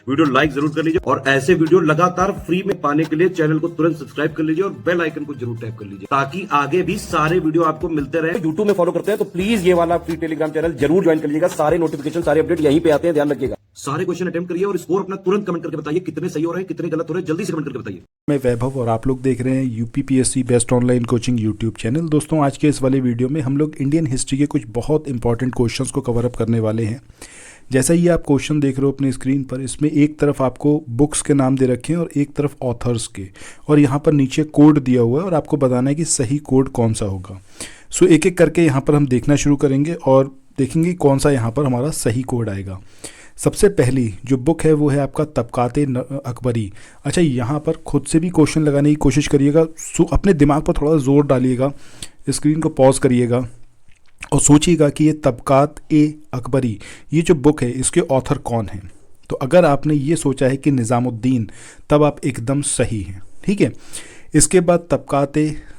Video like जरूर कर लीजिए और ऐसे वीडियो लगातार फ्री में पाने के लिए चैनल को तुरंत सब्सक्राइब कर लीजिए और बेल आइकन को जरूर टैप कर लीजिए ताकि आगे भी सारे वीडियो आपको मिलते रहे। यूट्यूब में फॉलो करते हैं तो प्लीज ये वाला फ्री टेलीग्राम चैनल जरूर ज्वाइन कर लीजिएगा। सारे नोटिफिकेशन सारे अपडेट यहीं पे आते हैं, ध्यान रखिएगा। सारे क्वेश्चन अटेम्प्ट करिए और स्कोर अपना तुरंत कमेंट करके बताइए कितने सही हो रहे हैं कितने गलत हो रहे हैं, जल्दी से कमेंट करके बताइए। मैं वैभव और आप लोग देख रहे हैं UPPSC best online coaching YouTube channel. दोस्तों आज के इस वाले वीडियो में हम लोग इंडियन हिस्ट्री के कुछ बहुत इंपॉर्टेंट क्वेश्चंस को कवर अप करने वाले हैं। जैसा ये आप क्वेश्चन देख रहे हो अपनी स्क्रीन पर, इसमें एक तरफ आपको बुक्स के नाम दे रखे हैं और एक तरफ ऑथर्स के, और यहाँ पर नीचे कोड दिया हुआ है और आपको बताना है कि सही कोड कौन सा होगा। सो एक एक करके यहाँ पर हम देखना शुरू करेंगे और देखेंगे कौन सा यहाँ पर हमारा सही कोड आएगा। सबसे पहली जो बुक है वो है आपका तबकाते अकबरी। अच्छा, यहाँ पर खुद से भी क्वेश्चन लगाने की कोशिश करिएगा, अपने दिमाग पर थोड़ा जोर डालिएगा, स्क्रीन को पॉज करिएगा और सोचिएगा कि ये तबकात ए अकबरी ये जो बुक है इसके ऑथर कौन है। तो अगर आपने ये सोचा है कि निज़ामुद्दीन, तब आप एकदम सही हैं, ठीक है। इसके बाद तबकात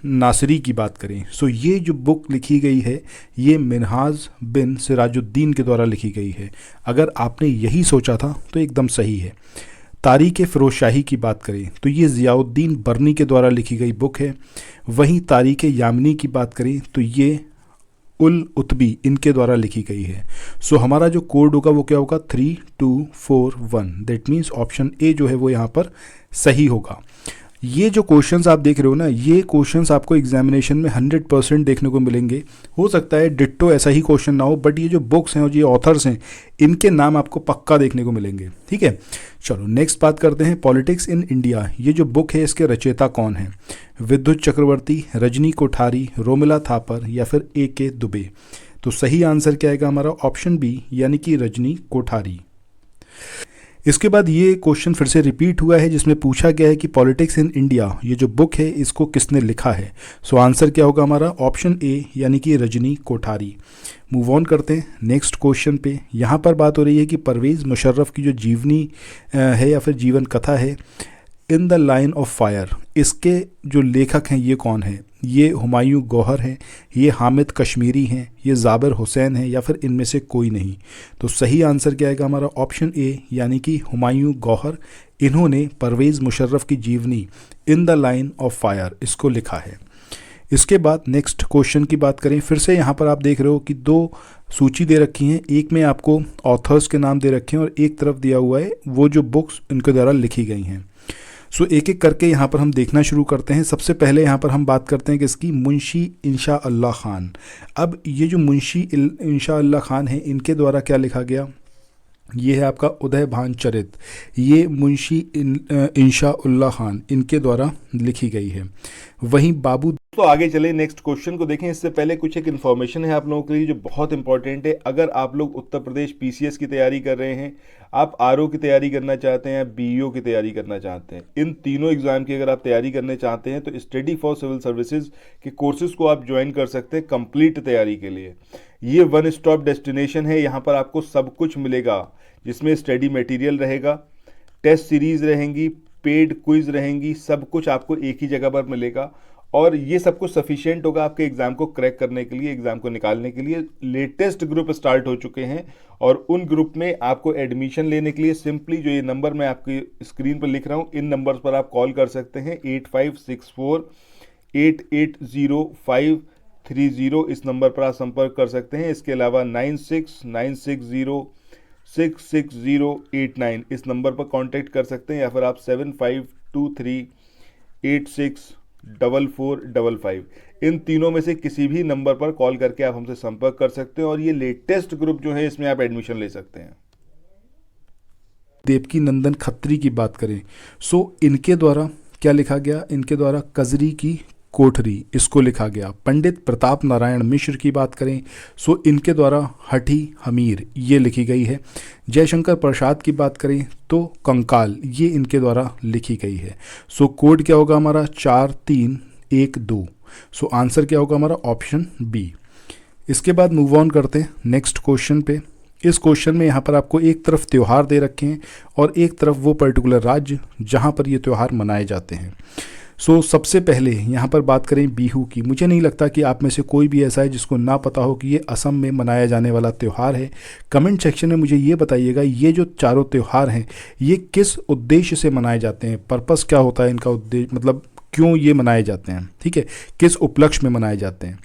नासिरी की बात करें, सो ये जो बुक लिखी गई है ये मिनहाज बिन सिराजुद्दीन के द्वारा लिखी गई है। अगर आपने यही सोचा था तो एकदम सही है। तारीख़ फ़िरोज़शाही की बात करें तो ये ज़ियाउद्दीन बर्नी के द्वारा लिखी गई बुक है। वहीं तारीख़ यामनी की बात करें तो ये उल उतबी इनके द्वारा लिखी गई है। सो हमारा जो कोड होगा वो क्या होगा 3241। दैट मीन्स ऑप्शन ए जो है वो यहाँ पर सही होगा। ये जो क्वेश्चंस आप देख रहे हो ना, ये क्वेश्चंस आपको एग्जामिनेशन में 100% देखने को मिलेंगे। हो सकता है डिट्टो ऐसा ही क्वेश्चन ना हो, बट ये जो बुक्स हैं और ये ऑथर्स हैं इनके नाम आपको पक्का देखने को मिलेंगे, ठीक है। चलो नेक्स्ट बात करते हैं पॉलिटिक्स इन इंडिया। ये जो बुक है इसके रचयिता कौन है? विद्युत चक्रवर्ती, रजनी कोठारी, रोमिला थापर या फिर AK दुबे। तो सही आंसर क्या आएगा हमारा? ऑप्शन बी यानी कि रजनी कोठारी। इसके बाद ये क्वेश्चन फिर से रिपीट हुआ है जिसमें पूछा गया है कि पॉलिटिक्स इन इंडिया ये जो बुक है इसको किसने लिखा है। सो आंसर क्या होगा हमारा? ऑप्शन ए यानी कि रजनी कोठारी। मूव ऑन करते हैं नेक्स्ट क्वेश्चन पे। यहाँ पर बात हो रही है कि परवेज़ मुशर्रफ की जो जीवनी है या फिर जीवन कथा है in the line of fire, इसके जो लेखक हैं ये कौन है? ये हुमायूं गौहर हैं, ये हामिद कश्मीरी हैं, ये ज़ाबिर हुसैन हैं या फिर इनमें से कोई नहीं। तो सही आंसर क्या आएगा हमारा? ऑप्शन ए यानी कि हुमायूं गौहर। इन्होंने परवेज़ मुशर्रफ की जीवनी in the line of fire इसको लिखा है। इसके बाद नेक्स्ट क्वेश्चन की बात करें, फिर से यहाँ पर आप देख रहे हो कि दो सूची दे रखी हैं, एक में आपको ऑथर्स के नाम दे रखे हैं और एक तरफ दिया हुआ है वो जो बुक्स इनके द्वारा लिखी गई हैं। सो एक एक करके यहाँ पर हम देखना शुरू करते हैं। सबसे पहले यहाँ पर हम बात करते हैं किसकी? मुंशी इंशा अल्लाह ख़ान। अब ये जो मुंशी इंशा अल्लाह ख़ान है इनके द्वारा क्या लिखा गया? ये है आपका उदय भान चरित। ये मुंशी इंशा उल्लाह ख़ान इनके द्वारा लिखी गई है। वहीं बाबू। तो आगे चले नेक्स्ट क्वेश्चन को देखें। इससे पहले कुछ एक इन्फॉर्मेशन है आप लोगों के लिए जो बहुत इंपॉर्टेंट है। अगर आप लोग उत्तर प्रदेश PCS की तैयारी कर रहे हैं, आप RO की तैयारी करना चाहते हैं, BEO की तैयारी करना चाहते हैं, इन तीनों एग्जाम की अगर आप तैयारी करने चाहते हैं तो स्टडी फॉर सिविल सर्विसेज के कोर्सेज को आप ज्वाइन कर सकते हैं कंप्लीट तैयारी के लिए। ये वन स्टॉप डेस्टिनेशन है, यहाँ पर आपको सब कुछ मिलेगा जिसमें स्टडी मटेरियल रहेगा, टेस्ट सीरीज रहेंगी, पेड क्विज रहेंगी, सब कुछ आपको एक ही जगह पर मिलेगा और ये सब कुछ सफिशिएंट होगा आपके एग्जाम को क्रैक करने के लिए, एग्जाम को निकालने के लिए। लेटेस्ट ग्रुप स्टार्ट हो चुके हैं और उन ग्रुप में आपको एडमिशन लेने के लिए सिंपली जो ये नंबर मैं आपकी स्क्रीन पर लिख रहा हूँ इन नंबर्स पर आप कॉल कर सकते हैं। 8564880530 इस नंबर पर आप संपर्क कर सकते हैं। इसके अलावा 9696066089 इस नंबर पर कांटेक्ट कर सकते हैं या फिर आप 7523864455 इन तीनों में से किसी भी नंबर पर कॉल करके आप हमसे संपर्क कर सकते हैं और ये लेटेस्ट ग्रुप जो है इसमें आप एडमिशन ले सकते हैं। देवकी नंदन खत्री की बात करें, सो इनके द्वारा क्या लिखा गया? इनके द्वारा कजरी की कोठरी इसको लिखा गया। पंडित प्रताप नारायण मिश्र की बात करें, सो इनके द्वारा हठी हमीर ये लिखी गई है। जयशंकर प्रसाद की बात करें तो कंकाल ये इनके द्वारा लिखी गई है। सो कोड क्या होगा हमारा? 4312। सो आंसर क्या होगा हमारा? Option B. इसके बाद मूव ऑन करते हैं नेक्स्ट क्वेश्चन पे। इस क्वेश्चन में यहाँ पर आपको एक तरफ त्यौहार दे रखे हैं और एक तरफ वो पर्टिकुलर राज्य जहाँ पर ये त्यौहार मनाए जाते हैं। सो सबसे पहले यहाँ पर बात करें बिहू की। मुझे नहीं लगता कि आप में से कोई भी ऐसा है जिसको ना पता हो कि ये असम में मनाया जाने वाला त्यौहार है। कमेंट सेक्शन में मुझे ये बताइएगा ये जो चारों त्यौहार हैं ये किस उद्देश्य से मनाए जाते हैं, पर्पस क्या होता है इनका, उद्देश्य मतलब क्यों ये मनाए जाते हैं, ठीक है, किस उपलक्ष्य में मनाए जाते हैं।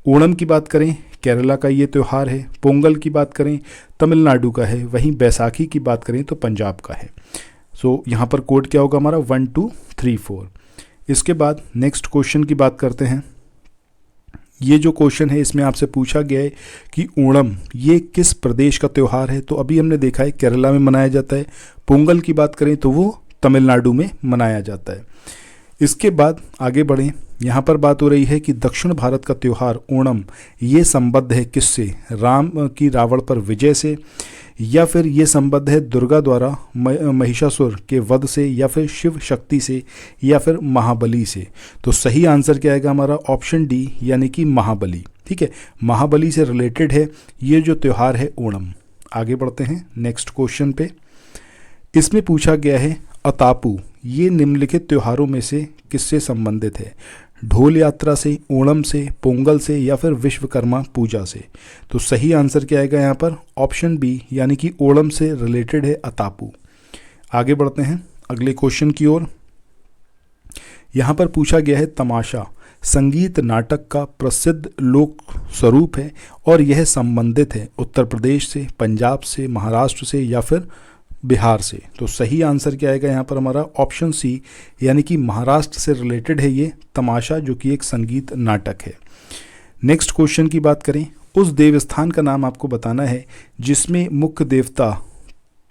ओणम की बात करें केरला का ये त्यौहार है, पोंगल की बात करें तमिलनाडु का है, वहीं बैसाखी की बात करें तो पंजाब का है। सो यहाँ पर कोड क्या होगा हमारा 1 2 3 4। इसके बाद नेक्स्ट क्वेश्चन की बात करते हैं। ये जो क्वेश्चन है इसमें आपसे पूछा गया है कि ओणम ये किस प्रदेश का त्यौहार है। तो अभी हमने देखा है केरला में मनाया जाता है। पोंगल की बात करें तो वो तमिलनाडु में मनाया जाता है। इसके बाद आगे बढ़ें, यहाँ पर बात हो रही है कि दक्षिण भारत का त्यौहार ओणम ये संबद्ध है किससे, राम की रावण पर विजय से, या फिर ये संबद्ध है दुर्गा द्वारा महिषासुर के वध से, या फिर शिव शक्ति से, या फिर महाबली से। तो सही आंसर क्या आएगा हमारा ऑप्शन डी यानी कि महाबली। ठीक है, महाबली से रिलेटेड है ये जो त्यौहार है ओणम। आगे बढ़ते हैं नेक्स्ट क्वेश्चन पे। इसमें पूछा गया है अतापू ये निम्नलिखित त्योहारों में से किससे संबंधित है, ढोल यात्रा से, ओणम से, पोंगल से, या फिर विश्वकर्मा पूजा से। तो सही आंसर क्या आएगा यहाँ पर ऑप्शन बी यानी कि ओणम से रिलेटेड है अतापू। आगे बढ़ते हैं अगले क्वेश्चन की ओर। यहाँ पर पूछा गया है तमाशा संगीत नाटक का प्रसिद्ध लोक स्वरूप है और यह संबंधित है उत्तर प्रदेश से, पंजाब से, महाराष्ट्र से, या फिर बिहार से। तो सही आंसर क्या आएगा यहाँ पर हमारा ऑप्शन सी यानी कि महाराष्ट्र से रिलेटेड है ये तमाशा जो कि एक संगीत नाटक है। नेक्स्ट क्वेश्चन की बात करें, उस देवस्थान का नाम आपको बताना है जिसमें मुख्य देवता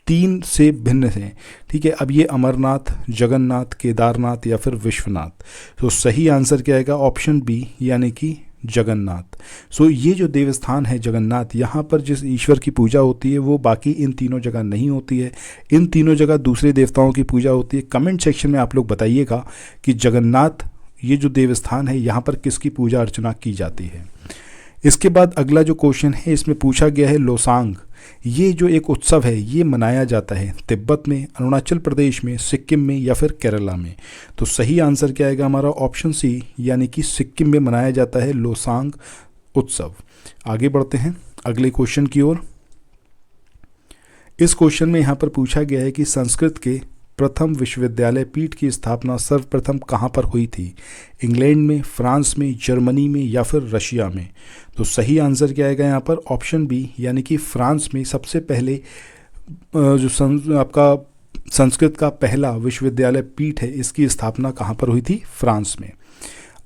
3 से भिन्न हैं। ठीक है, अब ये अमरनाथ, जगन्नाथ, केदारनाथ या फिर विश्वनाथ। तो सही आंसर क्या आएगा ऑप्शन बी यानी कि जगन्नाथ। सो ये जो देवस्थान है जगन्नाथ, यहाँ पर जिस ईश्वर की पूजा होती है वो बाकी इन तीनों जगह नहीं होती है। इन तीनों जगह दूसरे देवताओं की पूजा होती है। कमेंट सेक्शन में आप लोग बताइएगा कि जगन्नाथ ये जो देवस्थान है यहाँ पर किसकी पूजा अर्चना की जाती है। इसके बाद अगला जो क्वेश्चन है इसमें पूछा गया है लोसांग ये जो एक उत्सव है ये मनाया जाता है तिब्बत में, अरुणाचल प्रदेश में, सिक्किम में, या फिर केरला में। तो सही आंसर क्या आएगा हमारा ऑप्शन सी यानी कि सिक्किम में मनाया जाता है लोसांग उत्सव। आगे बढ़ते हैं अगले क्वेश्चन की ओर। इस क्वेश्चन में यहाँ पर पूछा गया है कि संस्कृत के प्रथम विश्वविद्यालय पीठ की स्थापना सर्वप्रथम कहाँ पर हुई थी, इंग्लैंड में, फ्रांस में, जर्मनी में, या फिर रशिया में। तो सही आंसर क्या आएगा यहाँ पर ऑप्शन बी यानी कि फ्रांस में सबसे पहले जो आपका संस्कृत का पहला विश्वविद्यालय पीठ है इसकी स्थापना कहाँ पर हुई थी, फ्रांस में।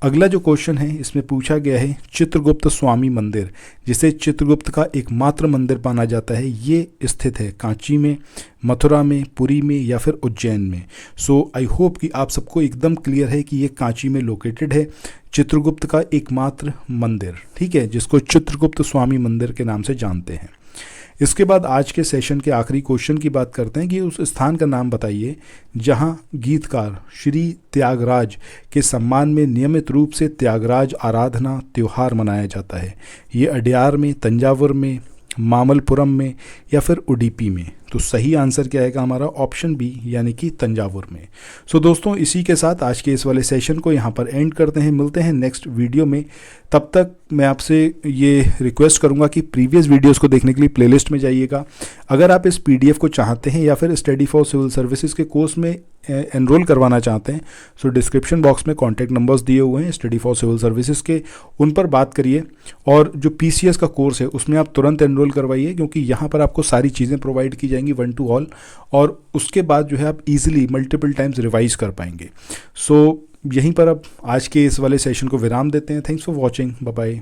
अगला जो क्वेश्चन है इसमें पूछा गया है चित्रगुप्त स्वामी मंदिर जिसे चित्रगुप्त का एकमात्र मंदिर माना जाता है ये स्थित है कांची में, मथुरा में, पुरी में, या फिर उज्जैन में। सो आई होप कि आप सबको एकदम क्लियर है कि ये कांची में लोकेटेड है चित्रगुप्त का एकमात्र मंदिर, ठीक है, जिसको चित्रगुप्त स्वामी मंदिर के नाम से जानते हैं। इसके बाद आज के सेशन के आखिरी क्वेश्चन की बात करते हैं कि उस स्थान का नाम बताइए जहां गीतकार श्री त्यागराज के सम्मान में नियमित रूप से त्यागराज आराधना त्यौहार मनाया जाता है। ये अड्यार में, तंजावुर में, मामल्लपुरम में, या फिर उडुपी में। तो सही आंसर क्या आएगा हमारा ऑप्शन बी यानी कि तंजावुर में। सो दोस्तों इसी के साथ आज के इस वाले सेशन को यहाँ पर एंड करते हैं। मिलते हैं नेक्स्ट वीडियो में। तब तक मैं आपसे ये रिक्वेस्ट करूँगा कि प्रीवियस वीडियोस को देखने के लिए प्लेलिस्ट में जाइएगा। अगर आप इस PDF को चाहते हैं या फिर स्टडी फॉर सिविल सर्विसेज के कोर्स में एनरोल करवाना चाहते हैं सो डिस्क्रिप्शन बॉक्स में कॉन्टैक्ट नंबर्स दिए हुए हैं स्टडी फॉर सिविल सर्विसेज के, उन पर बात करिए। और जो PCS का कोर्स है उसमें आप तुरंत एनरोल करवाइए क्योंकि यहाँ पर आपको सारी चीज़ें प्रोवाइड की जाएंगी 1 to all, और उसके बाद जो है आप इजीली मल्टीपल टाइम्स रिवाइज कर पाएंगे। सो यहीं पर अब आज के इस वाले सेशन को विराम देते हैं। Thanks for watching, bye bye.